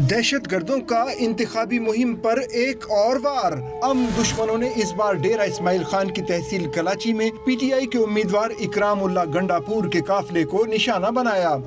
دہشت گردوں کا انتخابی مہم پر ایک اور وار۔ دشمنوں نے اس بار ڈیرہ اسماعیل خان کی تحصیل کلاچی میں پی ٹی آئی کے امیدوار اکرام اللہ گنڈا پور کے قافلے کو نشانہ بنایا۔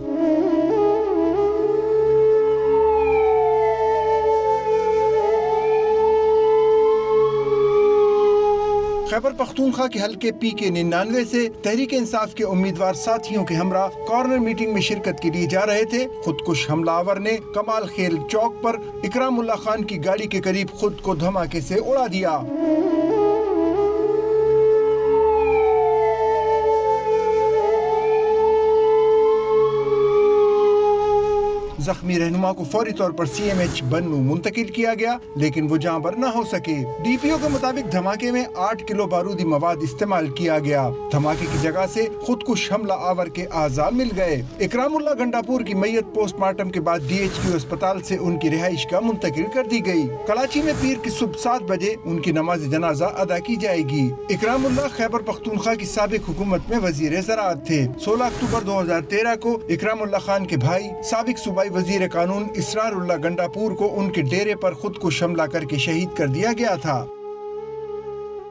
خیبر پختونخوا کے حلقے پی کے 99 سے تحریک انصاف کے امیدوار ساتھیوں کے ہمراہ کارنر میٹنگ میں شرکت کے لیے جا رہے تھے۔ خودکش حملہ آور نے کمال خیل چوک پر اکرام اللہ خان کی گاڑی کے قریب خود کو دھماکے سے اڑا دیا۔ زخمی رہنما کو فوری طور پر سی ایم ایچ بنو منتقل کیا گیا، لیکن وہ جاں بر نہ ہو سکے۔ ڈی پی او کے مطابق دھماکے میں 8 کلو بارودی مواد استعمال کیا گیا۔ دھماکے کی جگہ سے خودکش حملہ آور کے اعضاء مل گئے۔ اکرام اللہ گنڈا پور کی میت پوسٹ مارٹم کے بعد ڈی ایچ کیو اسپتال سے ان کی رہائش کا منتقل کر دی گئی۔ کراچی میں پیر کی صبح 7 بجے ان کی نماز جنازہ ادا کی جائے گی۔ اکرام اللہ خیبر پختونخوا کی سابق حکومت میں وزیر زراعت تھے۔ 16 اکتوبر 2013 کو اکرام اللہ خان کے بھائی سابق صوبائی وزیر قانون اسرار اللہ گنڈا پور کو ان کے ڈیرے پر خود کو حملہ کر کے شہید کر دیا گیا تھا۔